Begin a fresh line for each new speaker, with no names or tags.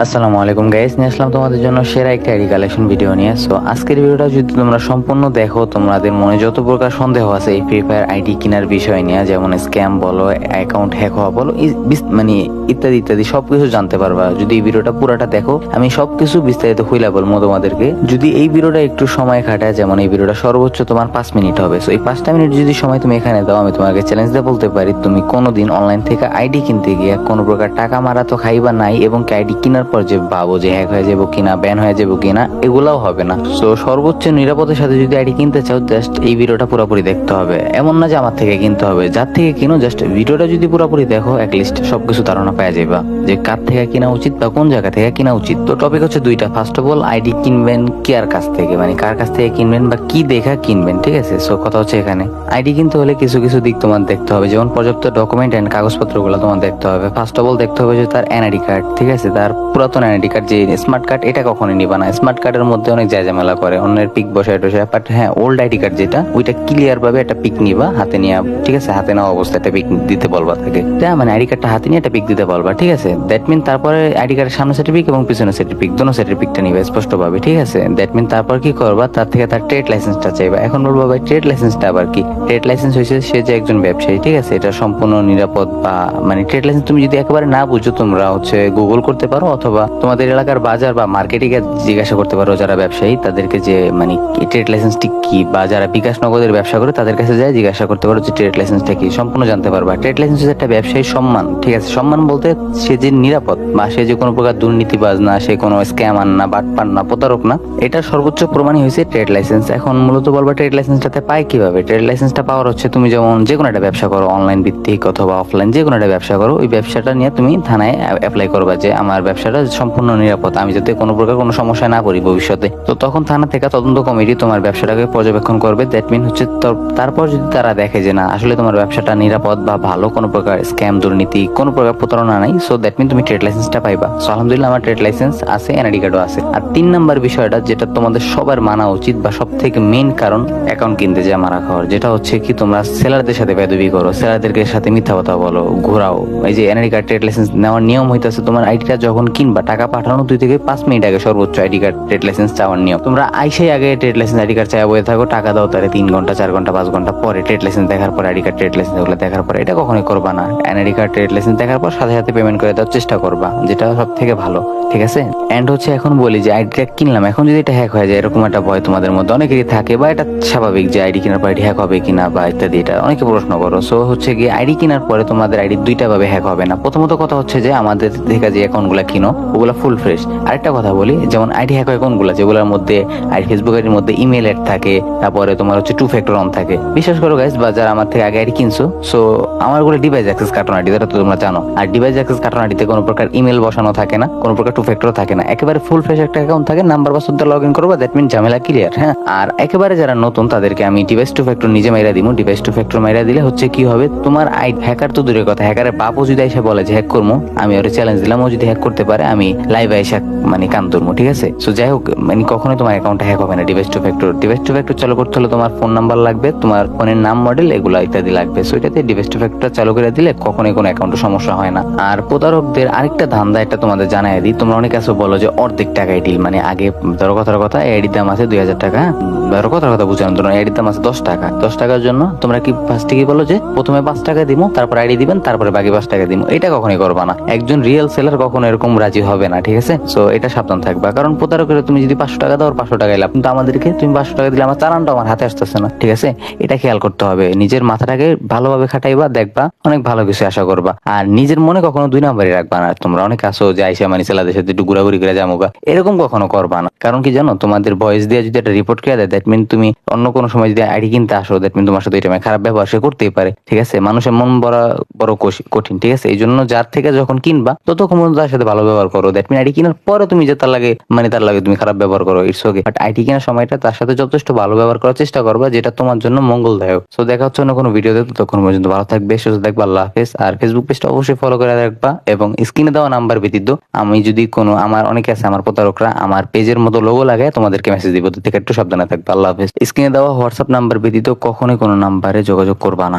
আসসালামু আলাইকুম গাইস, নিয়ে আসলাম তোমাদের জন্য সেরা একটা আইডি কালেকশন ভিডিও নিয়ে। সো আজকের ভিডিওটা যদি তোমরা সম্পূর্ণ দেখো, তোমাদের মনে যত প্রকার সন্দেহ আছে এই ফ্রি ফায়ার আইডি কেনার বিষয় নিয়ে, যেমন স্ক্যাম বলো, অ্যাকাউন্ট হ্যাক হওয়া বলো, মানে ইত্যাদি ইত্যাদি সবকিছু জানতে পারবা যদি এই ভিডিওটা পুরাটা দেখো। আমি সবকিছু বিস্তারিত খুইলা বলবো তোমাদেরকে। যদি এই ভিডিওটা একটু সময় খাটায়, যেমন এই ভিডিওটা সর্বোচ্চ তোমার 5 মিনিট হবে, সো এই 5টা মিনিট যদি সময় তুমি এখানে দাও, আমি তোমাকে চ্যালেঞ্জ দিয়ে বলতে পারি তুমি কোনোদিন অনলাইন থেকে আইডি কিনতে গিয়ে কোনো প্রকার টাকা মারা তো খাইবা নাই, এবং আইডি কেনার পর যে ভাবো যে হ্যাক হয়ে যাবো কিনা, ব্যান হয়ে যাবো কিনা, এগুলাও হবে না। সো সর্বোচ্চ নিরাপদের সাথে যদি আইডি কিনতে চাও, জাস্ট এই ভিডিওটা পুরোপুরি দেখতে হবে। এমন না যে আমার থেকে কিনতে হবে, যার থেকে কিনো জাস্ট ভিডিওটা যদি পুরোপুরি দেখো, অ্যাটলিস্ট সবকিছু ধারণা পাওয়া যাবে যে কার থেকে কিনা উচিত বা কোন জায়গা থেকে কিনা উচিত। তো টপিক হচ্ছে দুইটা। ফার্স্ট অফ অল, আইডি কিনবেন কার কাছ থেকে, মানে কার কাছ থেকে কিনবেন বা কি দেখা কিনবেন, ঠিক আছে? সো কথা হচ্ছে এখানে আইডি কিনতে হলে কিছু কিছু দিক তোমার দেখতে হবে, যেমন পর্যাপ্ত ডকুমেন্ট এন্ড কাগজপত্রগুলো তোমার দেখতে হবে। ফার্স্ট অফ অল দেখতে হবে যে তার এনআইডি কার্ড, ঠিক আছে? তার পুরাতন এনআইডি কার্ড, যে স্মার্ট কার্ড, এটা কখনোই নিবা না। স্মার্ট কার্ডের মধ্যে অনেক ঝামেলা করে, অন্যের পিক বসায় টসায়। বাট হ্যাঁ, ওল্ড আইডি কার্ড যেটা, ওইটা ক্লিয়ার ভাবে একটা পিক নিবা, হাতে নিয়ে, ঠিক আছে? হাতে নেওয়া অবস্থায় একটা পিক দিতে বলবা থাকে, মানে আইডি কার্ডটা হাতে নিয়ে একটা পিক দিতে বলবা, ঠিক আছে? দ্যাট মিন তারপরে আইডি কার্ডের সামনে সেটের পিক এবং পিছনে সেটের পিক, দোনো সেটের পিকটা নিবে স্পষ্ট ভাবে, ঠিক আছে? দ্যাট মিন তারপর কি করবা, তার থেকে তার ট্রেড লাইসেন্সটা চাইবা। এখন বলবো ভাই, ট্রেড লাইসেন্সটা আবার কি? ট্রেড লাইসেন্স হয়েছে সে যে একজন ব্যবসায়ী, ঠিক আছে? এটা সম্পূর্ণ নিরাপদ, বা মানে ট্রেড লাইসেন্স তুমি যদি একেবারে না বুঝো, তোমরা হচ্ছে গুগল করতে পারো, অথবা তোমাদের এলাকার বাজার বা মার্কেটিং এ জিজ্ঞাসা করতে পারো যারা ব্যবসায়ী, তাদেরকে যে মানে ট্রেড লাইসেন্সটি কি, বা যারা বিকাশ নগদের ব্যবসা করে তাদের কাছে যায় জিজ্ঞাসা করতে পারো যে ট্রেড লাইসেন্সটা কি, সম্পূর্ণ জানতে পারবা। ট্রেড লাইসেন্স হচ্ছে একটা ব্যবসায়ী সম্মান, ঠিক আছে? সম্মান বলতে সে যে নিরাপদ, বা সে যে কোনো প্রকার দুর্নীতিবাজ না, সে কোনো স্ক্যামার না, বাটপার না, প্রতারক না, এটা সর্বোচ্চ প্রমাণই হয়েছে ট্রেড লাইসেন্স। এখন মূলত বলবা ট্রেড লাইসেন্সটাতে পায় কিভাবে? ট্রেড লাইসেন্সটা পাওয়ার হচ্ছে, তুমি যেমন যে কোনো একটা ব্যবসা করো, অনলাইন ভিত্তিক অথবা অফলাইন, যে কোনো একটা ব্যবসা করো, ওই ব্যবসাটা নিয়ে তুমি থানায় অ্যাপ্লাই করবা যে আমার ব্যবসাটা সম্পূর্ণ নিরাপদ, আমি যাতে কোনো প্রকার কোনো সমস্যা না পড়ি ভবিষ্যতে। তো তখন থানা থেকে তদন্ত কমিটি তোমার ব্যবসাটাকে পর্যবেক্ষণ করবে। দ্যাট মিন হচ্ছে তারপর যদি তারা দেখে যে না, আসলে তোমার ব্যবসাটা নিরাপদ বা ভালো, কোনো প্রকার স্ক্যাম, দুর্নীতি, কোনো প্রকার প্রতারণা নাই, সো দ্যাট মিন তুমি ট্রেড লাইসেন্সটা পাইবা। সো আলহামদুলিল্লাহ, আমার ট্রেড লাইসেন্স আছে, এনআইডি কার্ডও আছে। আর 3 নাম্বার বিষয়টা যেটা তোমাদের সবার মানা উচিত, বা সব থেকে মেইন কারণ অ্যাকাউন্ট কিনতে যে মারা খাওয়ার, যেটা হচ্ছে কি, তোমরা সেলারদের সাথে বেদবি করো, সেলারদেরকে সাথে মিথ্যা কথা বলো, ঘোরাও। এই যে এনআইডি কার্ড, ট্রেড লাইসেন্স নেওয়ার নিয়ম হইতেছে, তোমার আইডিটা যখন কিনবা, টাকা পাঠানো 2 থেকে 5 মিনিট আগে সর্বোচ্চ আইডি কার্ড, ট্রেড লাইসেন্স চাওয়ার নিয়ম। তোমরা আইসাই আগে ট্রেড লাইসেন্স, আইডি কার্ড চাইয়া বয়ে থাকো, টাকা দাও তারে 3 ঘন্টা, 4 ঘন্টা, 5 ঘন্টা পরে ট্রেড লাইসেন্স দেখার পর, আইডি কার্ড, ট্রেড লাইসেন্স এগুলো দেখার পর, এটা কখনোই করবা না। এনআইডি কার্ড, ট্রেড লাইসেন্স দেখার পর সাথে সাথে পেমেন্ট করে দেওয়ার চেষ্টা করবা, যেটা সব থেকে ভালো, ঠিক আছে? এন্ড হচ্ছে এখন বলি যে আইডিটা কিনলাম, এখন যদি এটা হ্যাক হয়ে যায়, এরকম একটা ভয় তোমাদের মধ্যে অনেকেরই থাকে, বা এটা স্বাভাবিক যে আইডি কেনার পর আইডি হ্যাক হবে কিনা বা ইত্যাদি, এটা অনেকে প্রশ্ন করো। সো হচ্ছে কি, আইডি কেনার পরে তোমাদের আইডি দুইটা ভাবে হ্যাক হবে না। প্রথমত কথা হচ্ছে যে আমাদের থেকে যে অ্যাকাউন্ট গুলা কিনো, ওগুলা ফুল ফ্রেশ। আরেকটা কথা বলি, যেমন আইডি হ্যাক অ্যাকাউন্ট গুলা, যেগুলোর মধ্যে ফেসবুক আইডির মধ্যে ইমেল এড থাকে, তারপরে তোমার হচ্ছে 2 ফ্যাক্টর অন থাকে। বিশ্বাস করো গাইস, বা যারা আমার থেকে আগে আইডি কিনছো, সো আমার গুলো ডিভাইস অ্যাক্সেস কার্টন আইডি, যেটা তো তোমরা জানো। আর ডিভাইস অ্যাক্সেস কার্টন আইডিতে কোনো প্রকার ইমেল বসানো থাকে না, কোনো প্রকার 2 ফ্যাক্টর থাকে না, একেবারে ফুল ফ্রেশ একটা অ্যাকাউন্ট থাকে। নাম্বার পাসওয়ার্ড দিয়ে লগ ইন করবা, দ্যাট মিন ঝামেলা ক্লিয়ার। হ্যাঁ, আর একেবারে যারা নতুন তাদেরকে আমি ডিভাইস 2 ফ্যাক্টর নিজে মাইরা দিব। ডিভাইস 2 ফ্যাক্টর মাইরা দিলে হচ্ছে কি হবে, তোমার হ্যাকার তো দূরের কথা, হ্যাকারের বাপও যদি এসে বলে যে হ্যাক করবো, আমি ওর চ্যালেঞ্জ দিলাম, ও যদি হ্যাক করতে পারে, আমি লাইভে এসে মানে কান ধরবো, ঠিক আছে? সো যাই হোক, মানে কখনোই তোমার অ্যাকাউন্টটা হ্যাক হবে না। ডিভাইস 2 ফ্যাক্টর, ডিভাইস 2 ফ্যাক্টর চালু করতে হলে তোমার ফোন নাম্বার লাগবে, তোমার ফোনের নাম, মডেল, এগুলো ইত্যাদি লাগবে। সো এটাতে ডিভাইস 2 ফ্যাক্টর চালু করে দিলে কখনোই কোনো অ্যাকাউন্টে সমস্যা হয় না। আর প্রতারকদের আরেকটা ধান্দা, এটা তোমাদের জানাই দিই। তোমরা অনেক আছে বলো যে অর্ধেক টাকায় ডিল, মানে আগে ধরো কথার কথা আইডির দাম আছে 2000 টাকা, ধরো কথার কথা বুঝানো, ধরো আইডির দাম আছে 10 টাকা। 10 টাকার জন্য তোমরা কি ফার্স্টে কি বলো যে প্রথমে 5 টাকা দিবো, তারপর আইডি দিবেন, তারপরে বাকি 5 টাকা দিবো। এটা কখনোই করবা না। একজন রিয়েল সেলার কখনো এরকম রাজি হবে না, ঠিক আছে? সো এটা সাবধান থাকবা, কারণ প্রতারকের তুমি যদি 500 টাকা দাও, 500 টাকা এলাম, কিন্তু আমাদেরকে তুমি 500 টাকা দিলে আমার চালানটা আমার হাতে আসতেছে না, ঠিক আছে? এটা খেয়াল করতে হবে। নিজের মাথাটাকে ভালোভাবে খাটাইবা, দেখবা অনেক ভালো কিছু আশা করবা। আর নিজের মনে কখনো 2 নাম্বারই রাখবা না। তোমরা অনেক আসো যে আইসা মানে সেলাদের সাথে একটু ঘোরাঘুরি করে যামোগা, এরকম কখনো করবা না। কারণ কি জানো, তোমাদের ভয়েস দিয়ে যদি একটা রিপোর্ট করে দেয়, দ্যাট মিন তুমি অন্য কোনো সময় যদি আইডি কিনতে আসো, দ্যাট মিন তোমার সাথে এটা খারাপ ব্যবহার সে করতেই পারে, ঠিক আছে? মানুষের মন বড় বড় কঠিন, ঠিক আছে? এই জন্য যার থেকে যখন কিনবা, ততক্ষণ তার সাথে ভালো ব্যবহার করো। দ্যাট মিন আইডি কেনার পরে তুমি যে তার লাগে তুমি খারাপ ব্যবহার করো, ইটস ওকে। বাট আইডি কেনার সময়টা তার সাথে যথেষ্ট ভালো ব্যবহার করার চেষ্টা করবা, যেটা তোমার জন্য মঙ্গলদায়ক। সো দেখা হচ্ছে অন্য কোনো ভিডিওতে, ততক্ষণ পর্যন্ত ভালো থাকবে, সুস্থ থাকবে। আল্লাহ হাফেজ। আর ফেসবুক পেজটা অবশ্যই ফলো করে রাখবা, এবং স্ক্রিনে দেওয়া নাম্বার ব্যতীত আমি যদি কোনো, আমার অনেকে আছে আমার প্রতারকরা আমার পেজের মতো লোগো লাগায় তোমাদেরকে মেসেজ দিব, থেকে একটু সাবধানে থাকবে। আল্লাহ হাফেজ। স্ক্রিনে দেওয়া হোয়াটসঅ্যাপ নাম্বার ব্যতীত কখনোই কোনো নাম্বারে যোগাযোগ করবা না।